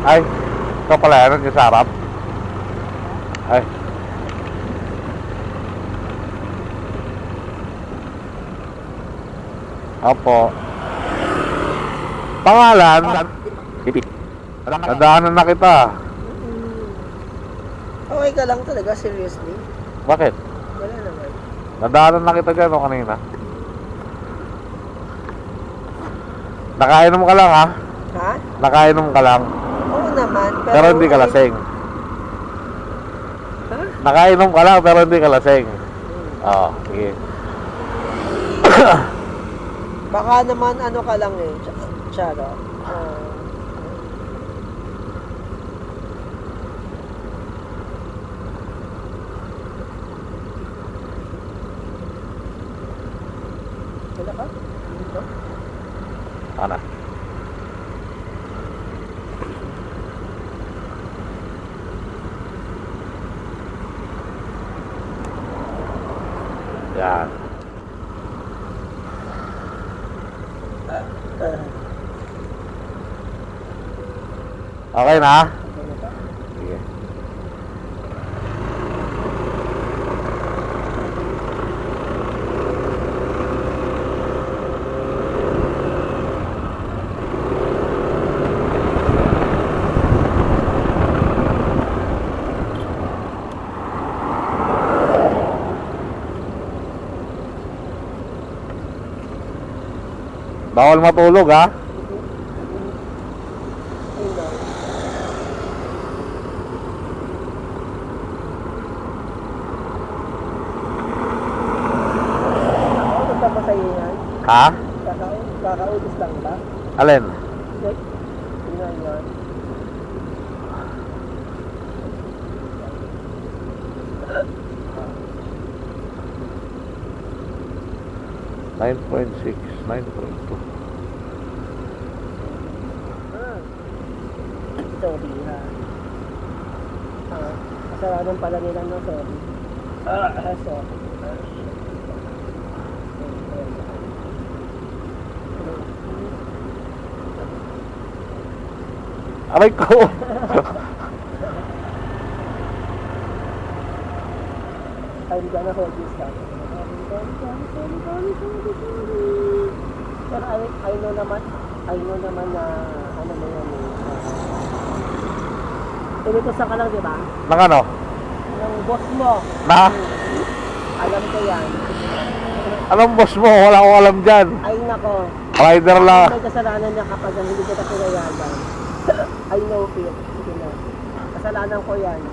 Ay, ito pala yan yung sa harap. Ay. Opo. Pangalan? Nadaanan na kita. Okay ka lang talaga, seriously? Bakit? Wala naman. Nadaanan na kita dyan o kanina. Nakainom ka lang ha? Ha? Nakainom ka lang. Oo naman. Pero hindi ka lasing. Ha? Nakainom ka lang pero hindi ka lasing. Oo, sige. Baka naman ano ka lang eh. Charo. Wala ka? Dito? Ano? Yan. Okay na? Sige. Bawal matulog ha? Ha? Kakaulis lang ba? Alin? Check. Tingnan yan. Nine 9.6, 9.2. Sorry ha. Kasalanan pala nila no, sorry. Sorry. Aray ko! I'm gonna hold this down. Pero I know naman na ano mo yan eh. Inutusan ka lang, di ba? Nang ano? Ng boss mo. Na? Alam ko yan. Anong boss mo? Wala akong alam dyan. Ay nako. Rider lang. May kasalanan niya kapag hindi kita pinayagan. I know it. Sige na. Kasalanan ko yan.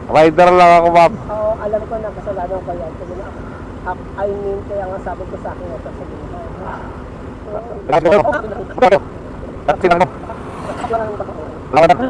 Rider lang ako, ma'am. Oo, alam ko na kasalanan ko yan. Sige na. I mean, kaya nga sabi ko sa akin ito. Sige na. Tingnan mo. Walang baka ko. Lawan na.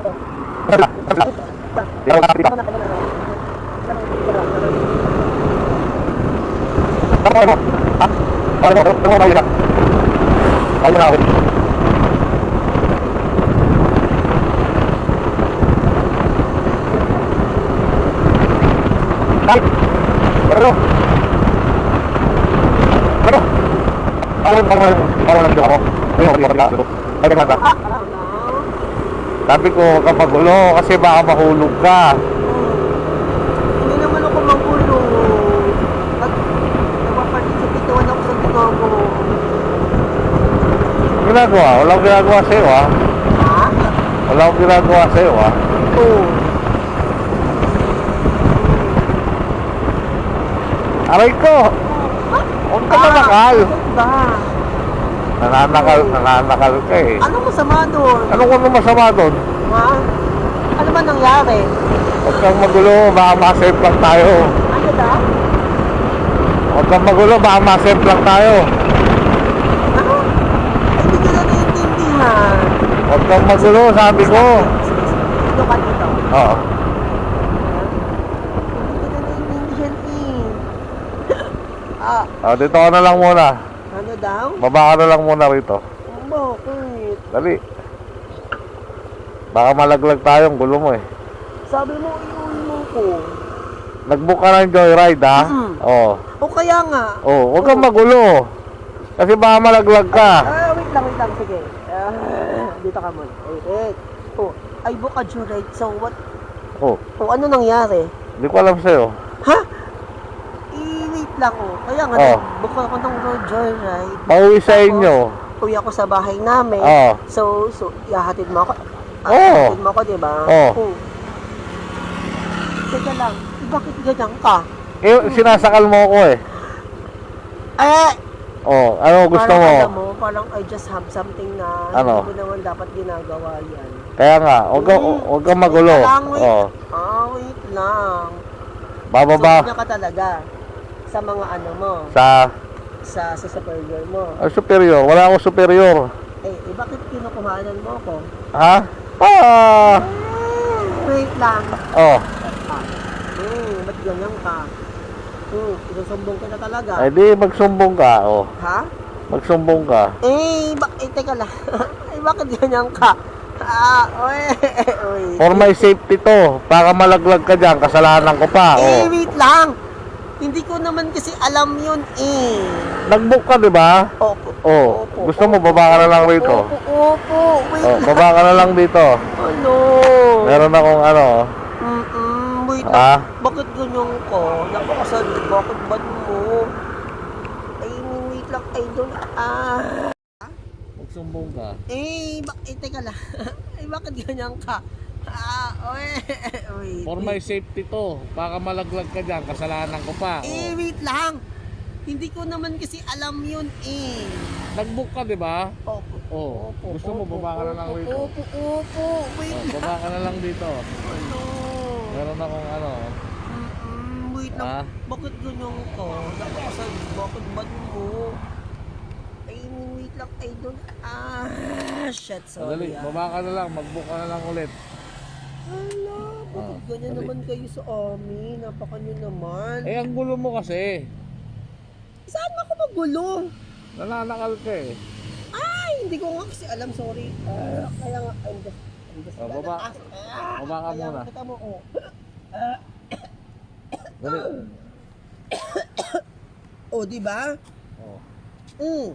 Sabi ko, huwag kang magulo kasi baka mahulog ka. Hindi naman ako magulo. Nagpa-participate naman ako sa binogo. Ginagawa? Wala akong ginagawa sa'yo ha? Ha? Wala akong ginagawa sa'yo ha? Oo. Aray ko! Huwag ka manakal! Ba? Nananakal ka eh. Ano masama doon? Ano kung ano masama doon? Ha? Ano ba nangyari? Huwag kang magulo, baka ma-save lang tayo. Ano daw? Huwag kang magulo, baka ma-save lang tayo. Ano? Ay, hindi ko na naiintindihan. Huwag kang magulo, sabi ko. Ito ka dito. Oo. Hindi ko na naiintindihan eh. Dito ka na lang muna. Ano daw? Baba ka na lang muna rito. Bakit? Dali. Baka malaglag tayo, ang gulo mo eh. Sabi mo, iuwi mo ko. Nag-book ka ng joyride ha? Oo. O kaya nga. Oo, huwag kang magulo. Kasi baka malaglag ka. Wait lang, sige. Dito ka muna. Wait. I book a joyride. So what? Oh, O ano nangyari? hindi ko alam sa'yo. Ha? Wait lang oh. Kaya nga, Oh. book ako ng road joyride. Pauwi sa Tapos, inyo. Uwi ako sa bahay namin. Oh. So, ihahatid mo ako. Oo. Ihahatid mo ako, di ba? Oo. Teka lang, bakit ganyan ka? Eh, sinasakal mo ako eh. Eh, Oh, ano gusto parang mo? alam mo, parang I just have something na Ano? hindi mo naman dapat ginagawa yan. Kaya nga, huwag kang magulo. Wait lang, wait. Oh, Wait lang. bababa So, ganyan ka talaga sa mga ano mo, sa sa superior mo. superior. Wala akong superior. Bakit kinukuhanan mo ako? Ha? Ah! Wait lang. Oh, Ba't ganyan ka? Sinusumbong ka na talaga. eh di magsumbong ka. Oh, Ha? magsumbong ka. Teka lang. Bakit ganyan ka? Oy. For my safety to. Baka malaglag ka dyan, kasalanan ko pa. Oh. Wait lang. Hindi ko naman kasi alam yun Nag-book ka, di ba? Opo. Oh, Opo, gusto mo opo, baba ka na lang rito? Opo. Wait Oh, lang. baba ka na lang dito. Ano? Meron akong ano. Wait Ah? lang. Bakit ganyan ka? Napakasabi. Bakit ba't mo? Wait lang. I don't... Magsumbong ka. Teka lang. Bakit ganyan ka? Wait. For my safety to. Baka malaglag ka dyan, kasalanan ko pa. Wait lang. Hindi ko naman kasi alam yun Nag-book ka, di ba? Opo. Oh, gusto mo baba ka na lang rito? Opo. Wait Oh, lang. baba ka na lang dito. Ano? Meron akong ano. Wait lang. Ah? Bakit ganyan ka? Napakasabi. Bakit ba't mo? Wait lang. I don't... Shit. Madali, Sorry. baba ka na lang, mag-book ka na lang ulit. Hala, bakit ganyan dali. naman kayo sa amin? Napakanyo naman. Eh, ang gulo mo kasi. Saan ako magulo? Nananakal ka eh. Hindi ko nga kasi alam, sorry. Kaya nga, I'm just Baba. Baba ka kaya muna. kita mo, Dali. di ba? Oh.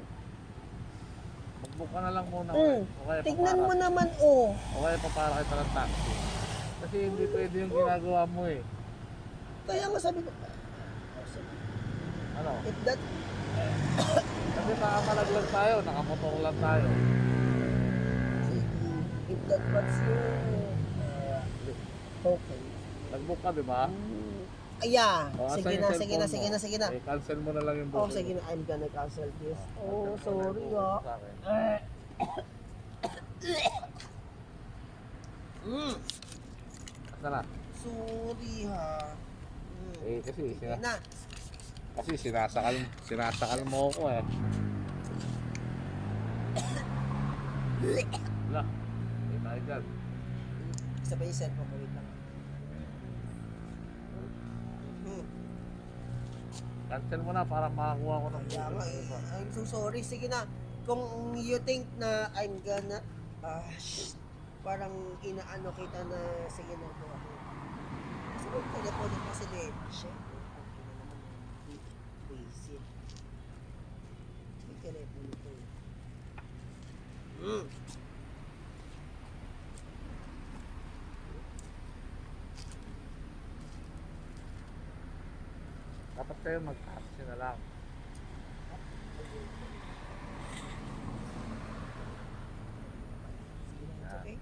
Mag-book ka na lang muna. Okay, Tignan mo papara. naman, Okay, papara kita ng taxi. Kasi hindi pwede yung ginagawa mo eh. Kaya nga sabi ko, Ano? if that, Kasi baka malaglag tayo, nakamotor lang tayo. if that was you, okay. Nag-book ka, di ba? Sige Oh, asan na, yung sige na, cellphone sige mo? na, sige na. Eh, cancel mo na lang yung booking. Sige na, I'm gonna cancel this. Cancel mo na Sorry yung ah. booking sa akin. Asa na? Sorry ha. Eh, kasi Sige na. sinasakal mo ako eh. Wala. Eh, tayo dyan. Isa pa yung cellphone ko, wait lang. Cancel mo na para makakuha ko ng Kaya nga I'm so sorry. Sige na. Kung you think na I'm gonna, parang inaano kita na, sige na po ako. Kasi may telepono kasi din. Siyempre, basic. May telepono ko eh. Dapat kayo mag-taxi na lang. Okay?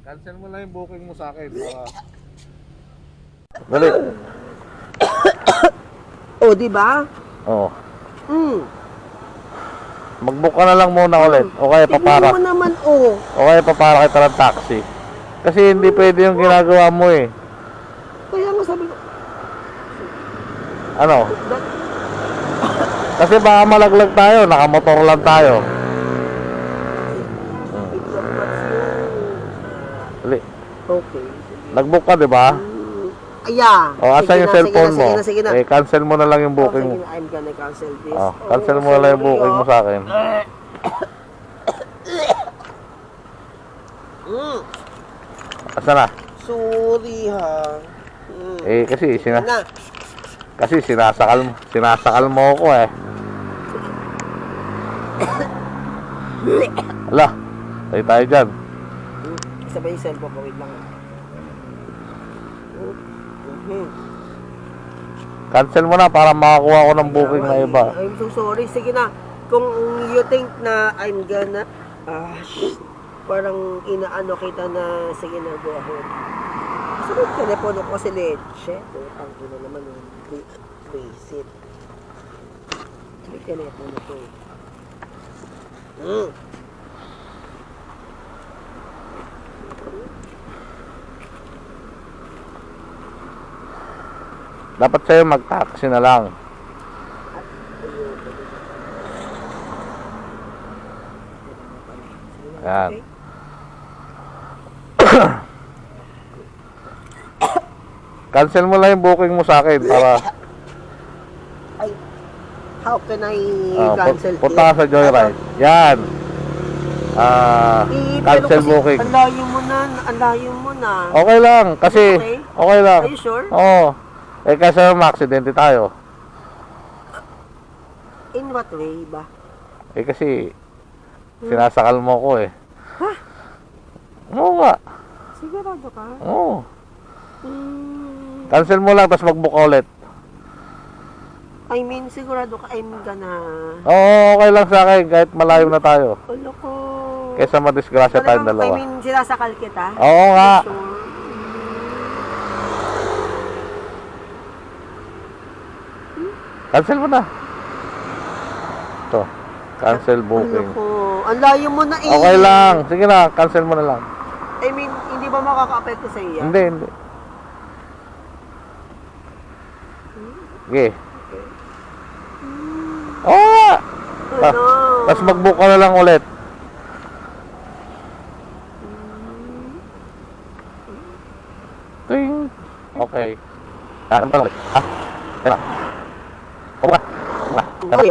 Cancel mo lang yung booking mo sa akin. Para... Dali. Di ba? Oo. Mag-book ka na lang muna ulit. Okay, papara. Tignan mo naman, Okay, papara kita ng taxi. Kasi hindi pwede yung ginagawa mo eh. Kaya nga sabi ko, Ano? Kasi baka malaglag tayo, nakamotor lang tayo. Dali. okay. Nag-book ka, di ba? O, asan yung cellphone mo? Sige na. Eh, cancel mo na lang yung booking mo. Sige na, I'm gonna cancel this. Cancel mo na lang yung booking mo sa akin. Asa na? Sorry ha. Eh, kasi Na. sinasakal mo ako eh. Ala, tayo dyan. Isa ba yung cellphone ko? Wait lang. Cancel mo na para makakuha ko ng booking na iba. I'm so sorry. Sige na. Kung you think na I'm gonna, parang inaano kita na, sige na, go ahead. Kasi yung telepono ko si Leche. Ang ina naman yung visit. May telepono ko eh. Dapat sa'yo mag-taxi na lang. Yan. Cancel mo lang yung booking mo sa akin para Ay, how can I cancel punta ka sa Joyride. Yan. Cancel booking. Ang layo mo na, ang layo mo na. Okay lang kasi okay lang. Are you sure? Oo. Eh kasi ma-aksidente tayo. In what way ba? Eh kasi sinasakal mo ko eh. Ha? Oo nga. Sigurado ka? Oo. Cancel mo lang tapos mag-book ulit. I mean, sigurado ka I'm gonna... Oo, okay lang sa akin kahit malayo na tayo. Ano ko? Kesa madisgrasya tayong I dalawa. mean, sinasakal kita? Oo nga. Sure. Cancel mo na. Ito. Cancel booking. Ano ko? Ang layo mo na eh. Okay lang. Sige na, cancel mo na lang. I mean, hindi ba makaka-apekto sa iyo? Hindi, hindi. Sige. Oo nga. Ano? Tapos mag-book ka na lang ulit. Ting. Okay. Ano ba ulit? Ha? Kaya. Oo nga. Sorry.